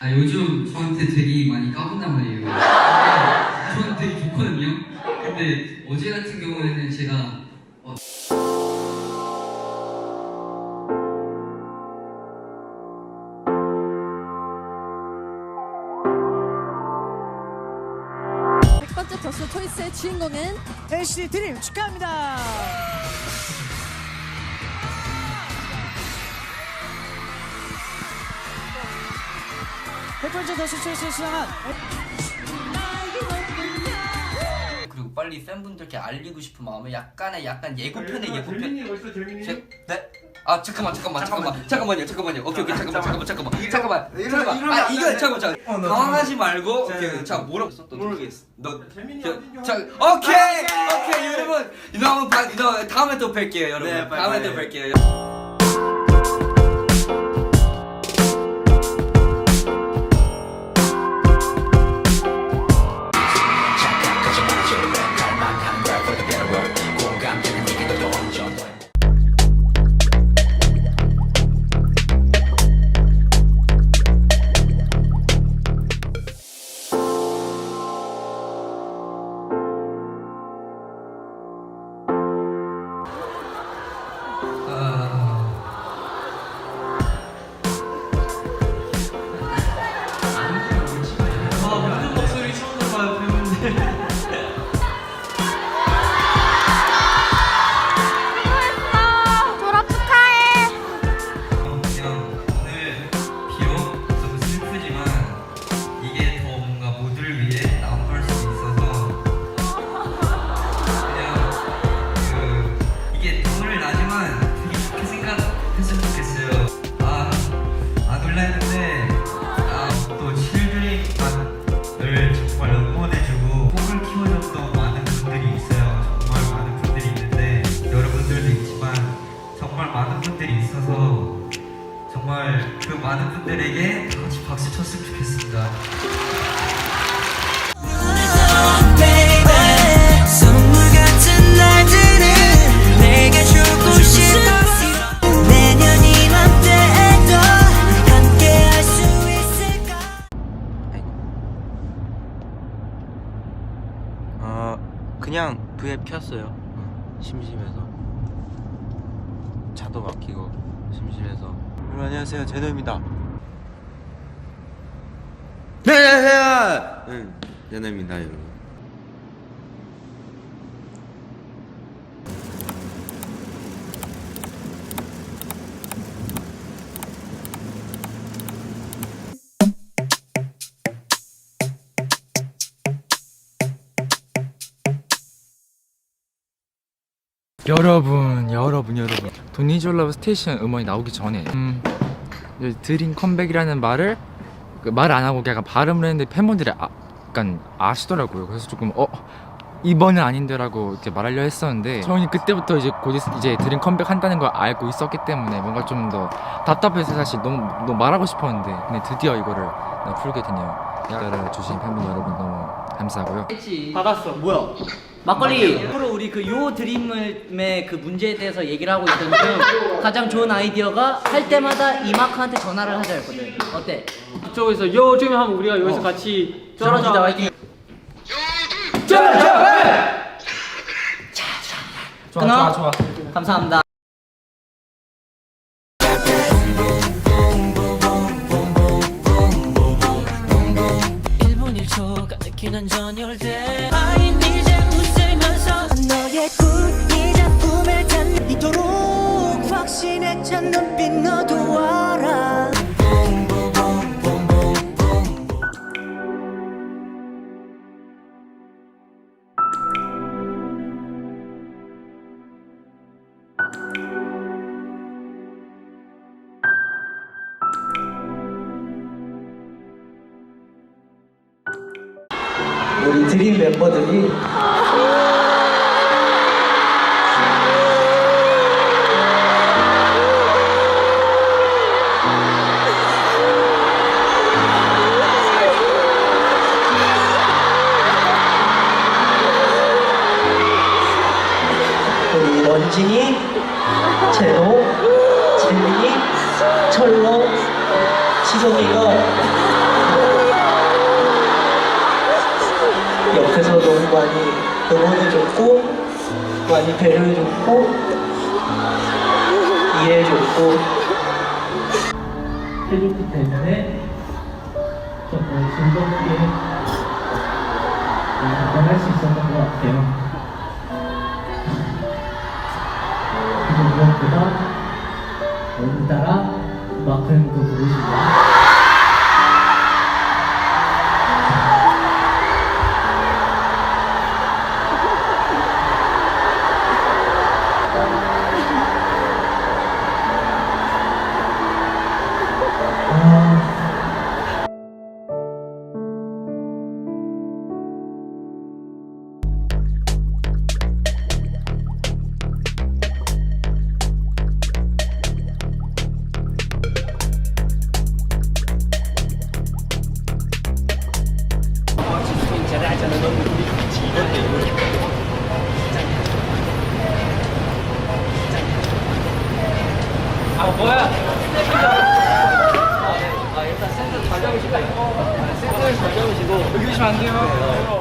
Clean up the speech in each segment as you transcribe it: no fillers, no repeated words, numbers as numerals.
요즘 저한테 되게 많이 까분단 말이에요. 저는 되게 좋거든요. 근데 어제 같은 경우에는 제가 첫 번째 더스 초이스의 주인공은 NCT 드림 축하합니다. 첫 번째 더스 초이스에 수상한 그리고 빨리 팬분들께 알리고 싶은 마음에 약간 예고편의 예고편. 재민이 어딨어 재민이? 네? 아 잠깐만요. 오케이 잠깐만. 이거 잠깐만. 당황하지 말고. 오케이. 자 뭐라고 썼던? 모르겠어. 너 재민이 자 오케이 여러분. 이거 다음에 또 뵐게요 여러분. 네, 다음에 또 빨리. 뵐게요. 정말 그 많은 분들에게 다 같이 박수 쳤으면 좋겠습니다. 그냥 V앱 켰어요. 심심해서. 차도 막히고 심심해서. 여러분 안녕하세요, 제노입니다. 네, 안녕하세요. 응, 제노입니다, 여러분. 여러분 도니즈 러브 스테이션 음원이 나오기 전에 드림 컴백이라는 말을 말 안 하고 약간 발음을 했는데 팬분들이 약간 아시더라고요. 그래서 조금 이번은 아닌데라고 이렇게 말하려 했었는데 저는 그때부터 이제 곧 이제 드림 컴백 한다는 걸 알고 있었기 때문에 뭔가 좀 더 답답해서 사실 너무 말하고 싶었는데 근데 드디어 이거를 풀게 되네요. 기다려주신 팬분 여러분 너무 감사하고요. 받았어. 뭐야? 막걸리 앞으로 우리 그 요 드림의 그 문제에 대해서 얘기를 하고 있던 중 가장 좋은 아이디어가 할 때마다 이마크한테 전화를 하자였거든. 어때? 이쪽에서 요 드림 하면 우리가 여기서 같이 쩔어주자 화이팅. 좋아. 감사합니다. 느끼는 전열대 아인 이제 웃으면서 너의 꿈이자 꿈을 찾는 이토록 확신했던 눈빛 너도 알아. 우리 드림 멤버들이 제노, 재민이, 철로, 지성이가 옆에서 너무 많이 응원해줬고 많이 배려해줬고 이해해줬고 해줬기 때문에 정말 즐겁게 나갈 수 있었던 것 같아요. 그리고 무엇보다 오늘따라 마크 형도 보고 싶어요.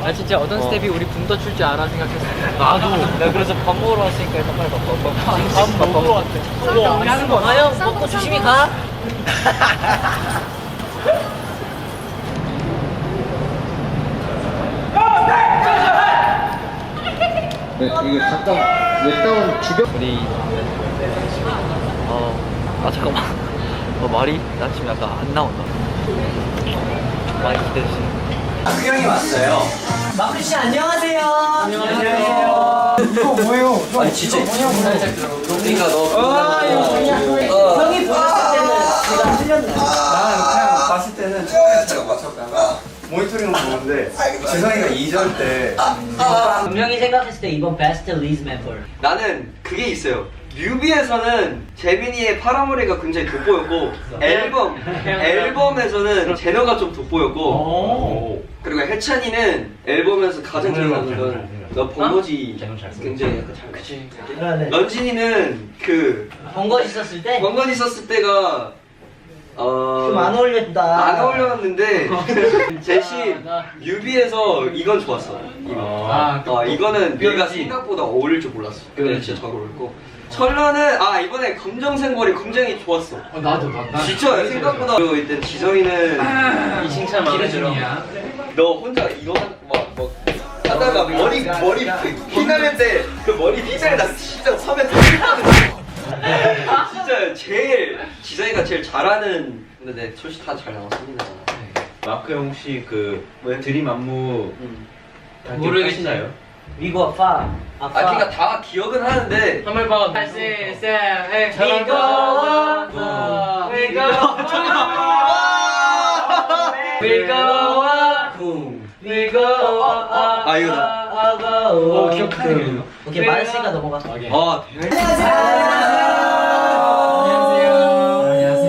아 진짜 어떤 스텝이 우리 붐 더 출 줄 알아 생각했어. 나도. 나 그래서 밥 먹으러 왔으니까 일단 빨리 밥 먹으러 왔대. 우리 하는 거. 아형 먹고 조심히 가. 네, 이거 잠깐 웹다운 주변 우리 잠깐만. 말이 나 지금 약간 안 나온다. 많이 기대해주세요. 마크 형이 왔어요. 마크 씨 안녕하세요. 안녕하세요. 이거 뭐예요? 아니 진짜 그러니까 형이 보였을 때는 제가 틀렸나요? 난 그냥 봤을 때는 처음에 잠깐만 모니터링을 보는데 지성이가 2절 때 분명히 생각했을 때 이번 베스트 리즈 멤버. 나는 그게 있어요. 뮤비에서는 재민이의 파라머리가 굉장히 돋보였고 앨범에서는 제너가 좀 돋보였고 그리고 해찬이는 앨범에서 가장 기억나는 건 너 번거지 굉장히 약간 잘 그치. 런진이는 그 번거지 있었을 때? 번거지 있었을 때가 좀 안 어울렸다. 안 어울렸는데 대신 뮤비에서 이건 좋았어. 이거는 내가 생각보다 어울릴 줄 몰랐어. 근데 진짜 잘 어울렸고 철러는 이번에 검정색 머리 굉장히 좋았어. 나도 진짜 생각보다. 그리고 일단 지성이는 이 칭찬 마음에 들어. 너 혼자 이거 하다가 머리 피날릴 때 그 머리 휘잘 나 진짜 섬에 터질 뻔했어. 진짜 제일 지성이가 제일 잘하는. 근데 내 솔직히 다 잘 나왔습니다. 마크 형 혹시 그 드림 안무 다 모르겠지. 기억하시나요? 위고 아빠. 그러니까 다 기억은 하는데 한번 봐. 이거다. 기억하는 거. 오케이 말했으니까 넘어가. 네,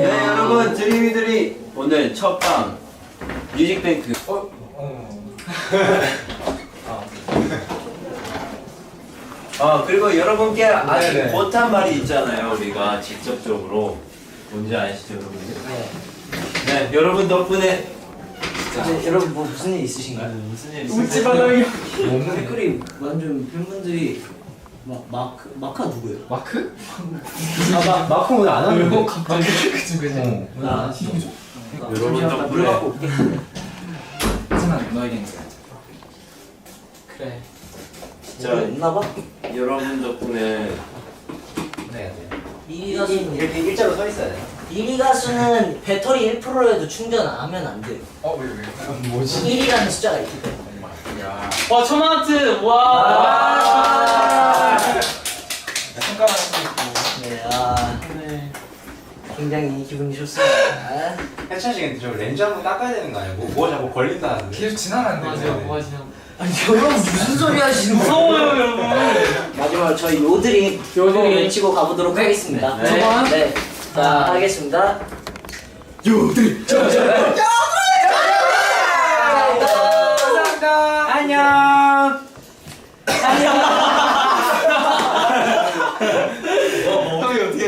여러분 드림이들이 오늘 첫방 뮤직뱅크 그리고 여러분께 아직 못한 말이 있잖아요. 우리가 직접적으로 뭔지 아시죠 여러분들? 네 여러분 덕분에 여러분 뭐 무슨 일 있으신가요? 무슨 일 웃지 말라요. 댓글이 완전 팬분들이 마크가 누구예요? 마크? 마크 오늘 안 하는 거? 갑자기 그치. 오늘 안 하시죠? 여러분 덕분에 물어봤고 올게. 하지만 너에겐 그래. 진짜 없나봐? 여러분 덕분에 1위 가수는 이렇게 일자로 서 있어야 돼. 1위 가수는 배터리 1%라도 충전 안 하면 안 돼요. 왜? 뭐지? 1이라는 숫자가 있기 때문에. 야. 와 천만트 와. 손가락 하고 네, 굉장히 기분이 좋습니다. 해찬 씨가 저 렌즈 한번 닦아야 되는 거 아니야? 뭐 자꾸 걸린다는데. 계속 지나가는데. 아니 여러분 무슨 소리 하시는 거예요? 무서워요 여러분. 마지막으로 저희 요드림 외치고 가보도록 하겠습니다. 네. 자 하겠습니다. 요드림. 감사합니다. 안녕. 형이 어떻게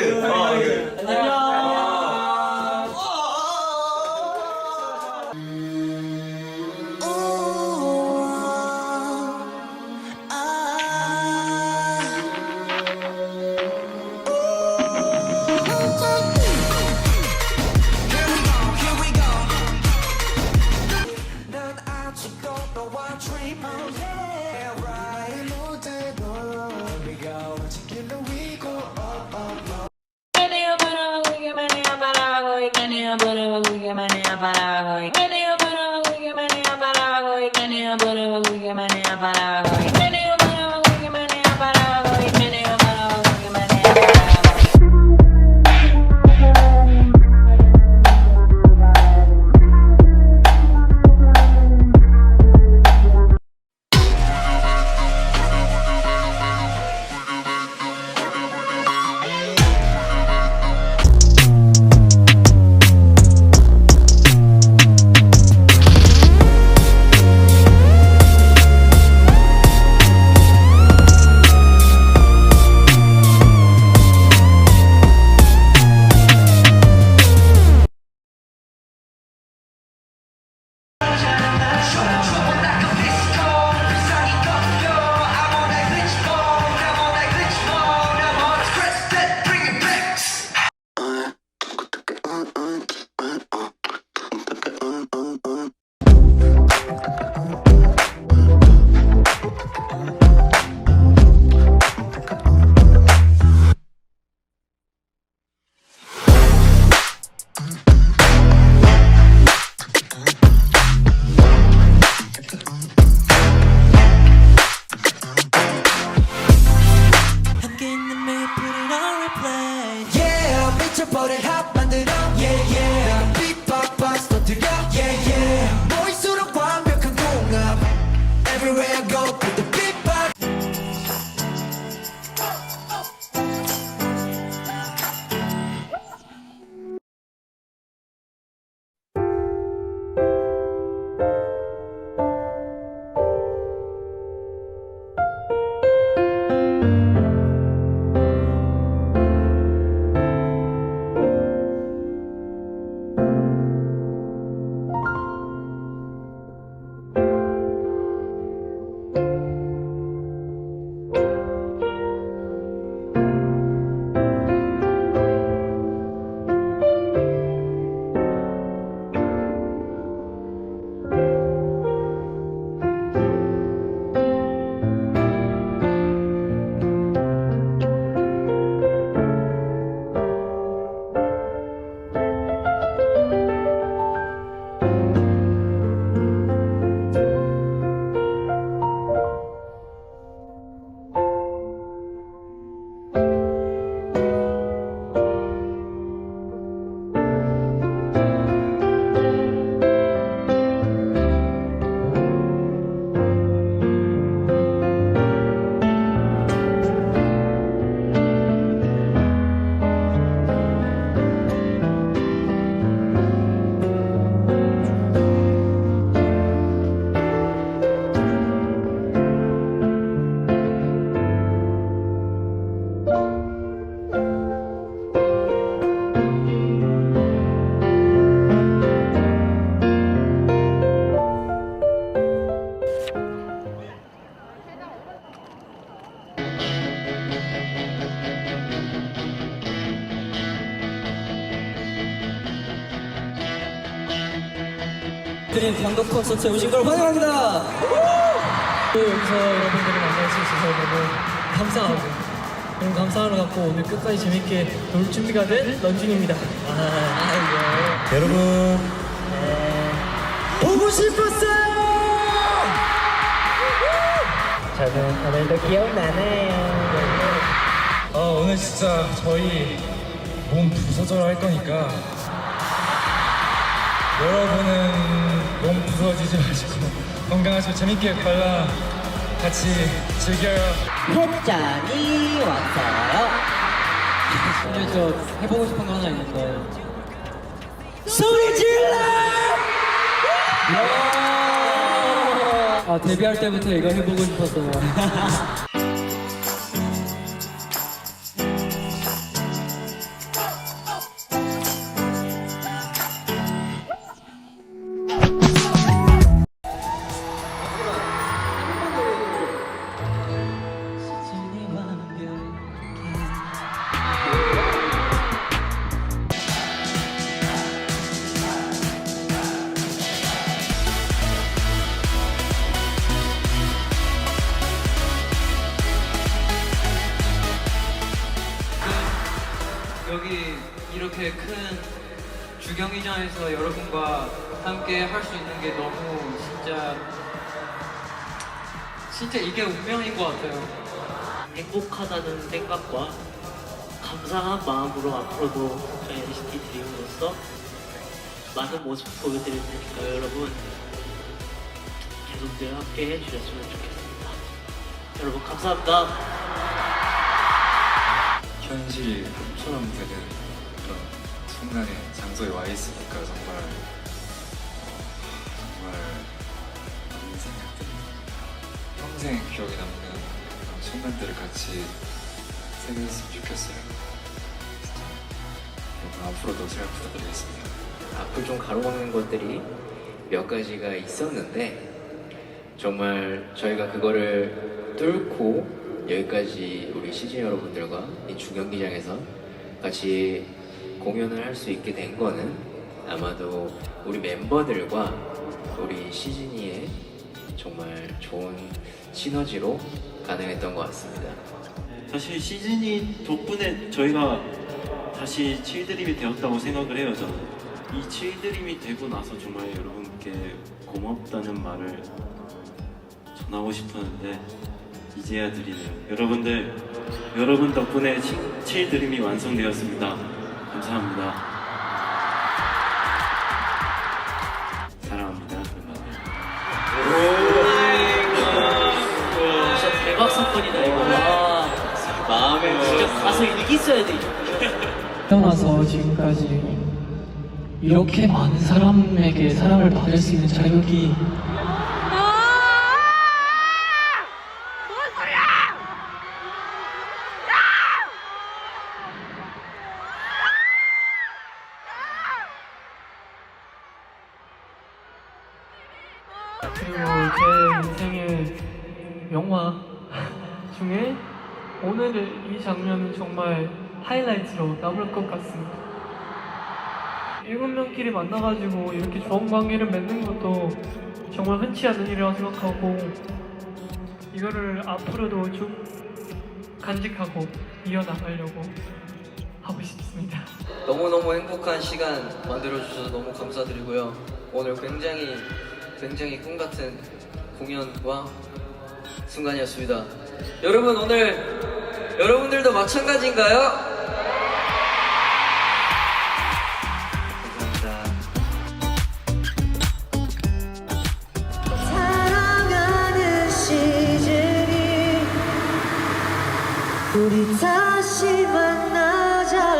드림 단독 콘서트에 오신 걸 환영합니다. 또 여기서 여러분들을 만날 수 있어서 너무 감사하고 너무 감사하러 갖고 오늘 끝까지 재밌게 놀 준비가 된 런쥔입니다. 여러분 보고 싶었어요. 저는 오늘도 기억나네요. 오늘 진짜 저희 몸 부서져라 할 거니까 여러분은 몸 부서지지 마시고 건강하시고 재밌게 관람 같이 즐겨요. 햇짠이 왔어요. 오늘 저 해보고 싶은 거 하나 있는데 소리 질러! 데뷔할 때부터 이거 해보고 싶었어요. 여기 이렇게 큰 주경기장에서 여러분과 함께 할 수 있는 게 너무 진짜 이게 운명인 것 같아요. 행복하다는 생각과 감사한 마음으로 앞으로도 저희 NCT 드림으로서 많은 모습 보여드릴 테니까 여러분 계속 늘 함께 해주셨으면 좋겠습니다. 여러분 감사합니다. 현실처럼 되는 그런 순간에 장소에 와 있으니까 정말 많은 생각들이 평생 기억에 남는 그런 순간들을 같이 새겼으면 좋겠어요. 진짜. 여러분 앞으로도 잘 부탁드리겠습니다. 앞을 좀 가로막는 것들이 몇 가지가 있었는데 정말 저희가 그거를 뚫고 여기까지 우리 시즌 여러분들과 이 주경기장에서 같이 공연을 할 수 있게 된 거는 아마도 우리 멤버들과 우리 시즌이의 정말 좋은 시너지로 가능했던 것 같습니다. 사실 시즌이 덕분에 저희가 다시 칠드림이 되었다고 생각을 해요. 저는 이 칠드림이 되고 나서 정말 여러분께 고맙다는 말을 전하고 싶었는데 이제야 드리네요. 여러분 덕분에 칠드림이 완성되었습니다. 감사합니다. 사랑합니다. 진짜 대박 사건이다 이거. 와, 마음에 진짜 가서 일기 써야 돼. 태어나서 지금까지 이렇게 많은 사람에게 사랑을 받을 수 있는 자격이 그리고 제 인생의 영화 중에 오늘 이 장면은 정말 하이라이트로 남을 것 같습니다. 7명끼리 만나가지고 이렇게 좋은 관계를 맺는 것도 정말 흔치 않은 일이라고 생각하고 이거를 앞으로도 쭉 간직하고 이어나가려고 하고 싶습니다. 너무너무 행복한 시간 만들어주셔서 너무 감사드리고요. 오늘 굉장히 꿈같은 공연과 순간이었습니다. 여러분 오늘 여러분들도 마찬가지인가요? 사랑하는 시즌이 우리 다시 만나자.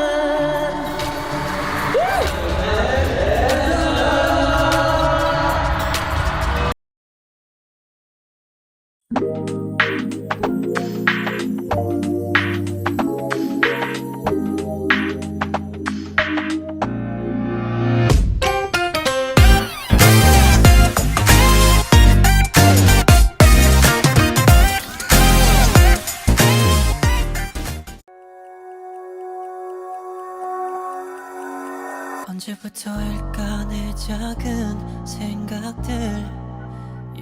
언제부터일까 내 작은 생각들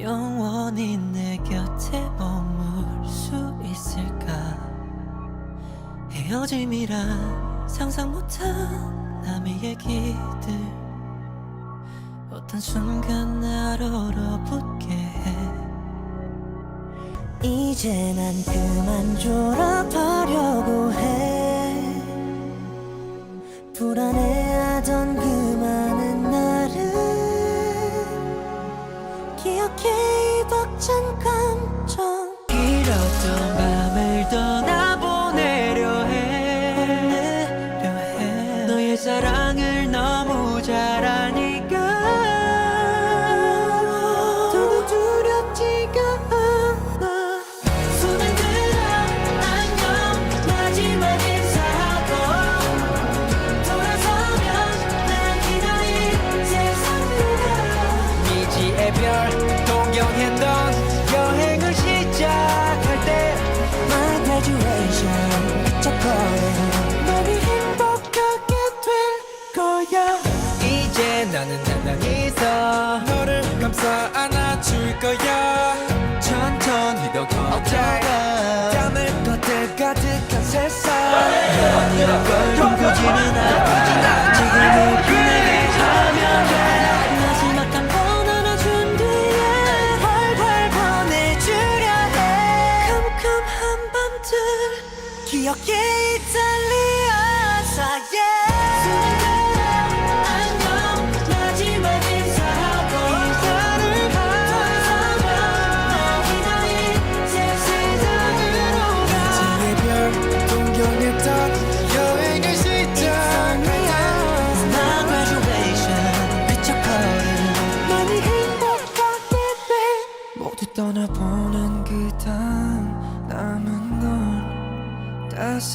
영원히 내 곁에 머물 수 있을까. 헤어짐이란 상상 못한 남의 얘기들 어떤 순간 날 얼어붙게 해. 이제 난 그만 졸업하려고 해. 불안해하던 그 많은 날을 기억해 이 벅찬 감정. 길었던 밤을 떠나보내려 해. 너의 사랑을 너무 잘 아니까 더는 두렵지가 않아. 손을 들어 안녕 마지막 인사하고 미지의 별 동경했던 여행을 시작할 때 My graduation 첫걸음 너를 행복하게 될 거야. 이제 나는 당당히서 너를 감싸 안아줄 거야. 천천히 더 걷다가 땀을 걷듯 가득한 세상 아니란 걸 꿈꾸지는 않아. 지금의 그날의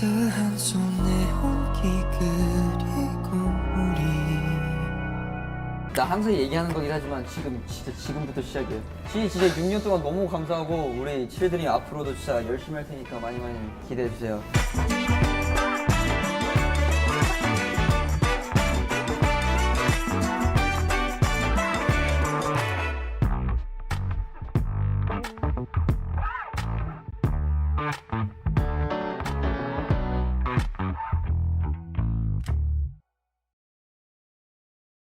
따스한 손에 온기 그리고 우리 나 항상 얘기하는 거긴 하지만 지금부터 시작이에요. 진짜 6년 동안 너무 감사하고 우리 칠들이 앞으로도 진짜 열심히 할 테니까 많이 기대해 주세요.